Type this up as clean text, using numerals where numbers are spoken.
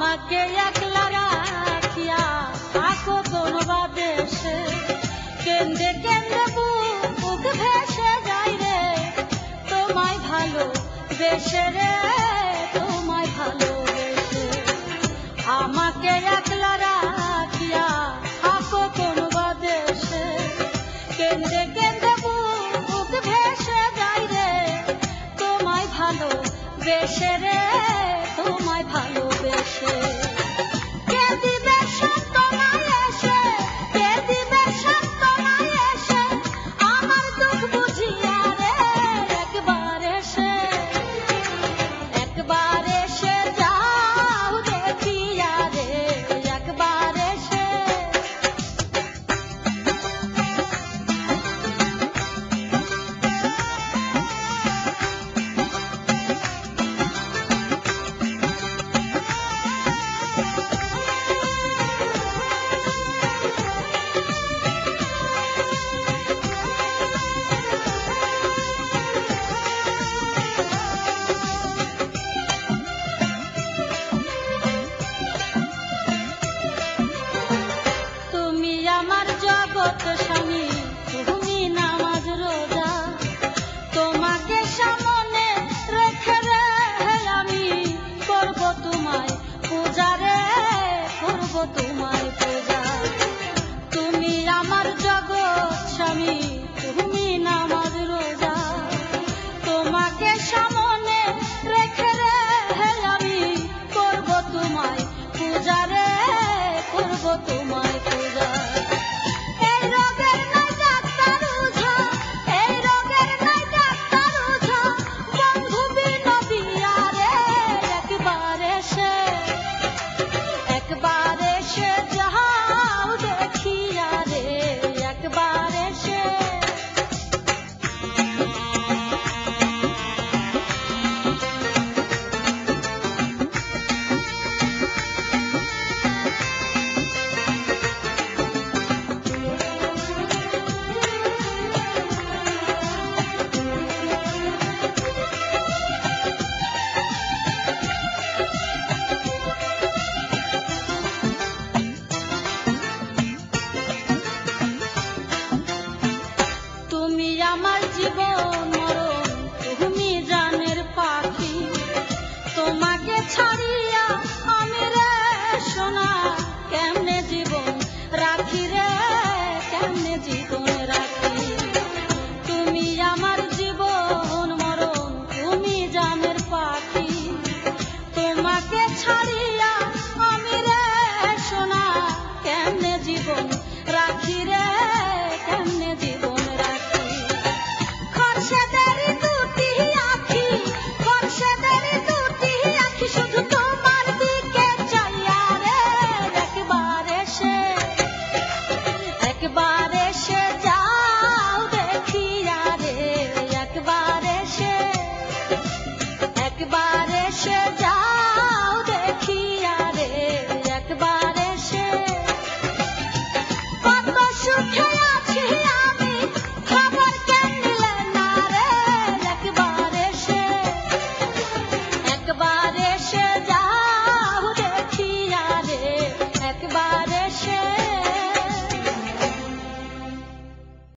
আমাকে একলা রাখিয়া থাকো কোনবা দেশে, কেন্দ্রে কেন্দ্রে বুক ভেসে যাই রে তোমায় ভালো বেশে রে, তোমায় ভালোবেসে। আমাকে একলা রাখিয়া থাকো কোনবা দেশে, কেন্দ্রে কেন্দ্রে বুক ভেসে যাই রে তোমায় ভালো বেশে রে, তোমায় ভালোবেসে। কে দিবে সান্ত্বনায় এসে, কে দিবে সান্ত্বনায় এসে আমার দুঃখ বুঝিয়া রে, একবার এসে যাও দেখিয়া রে, একবার এসে। তুমি আমার জগৎ স্বামী, তুমি নামাজ রোজা, তোমাকে সামনে রেখে রে আমি করব তোমায় পূজা রে, করব তোমায় পূজা। তুমি আমার জগৎ স্বামী, তুমি নামাজ রোজা, তোমাকে সামনে রেখে রে আমি করব তোমায় পূজা রে, করব তোমায় পূজা। এই রোগের নাই ডাক্তার ওঝা, এই রোগের নাই ডাক্তার ওঝা, বন্ধু বিনোদিয়া রে, একবার এসে যাও দেখিয়া রে, একবার এসে। তুমি আমার জীবন মরণ, তুমি জানের পাখি, তোমাকে ছাড়িয়া আমি রে সোনা কেমনে জীবন রাখি রে, কেমনে জীবন রাখি। তুমি আমার জীবন মরণ, তুমি জানের পাখি, তোমাকে ছাড়িয়া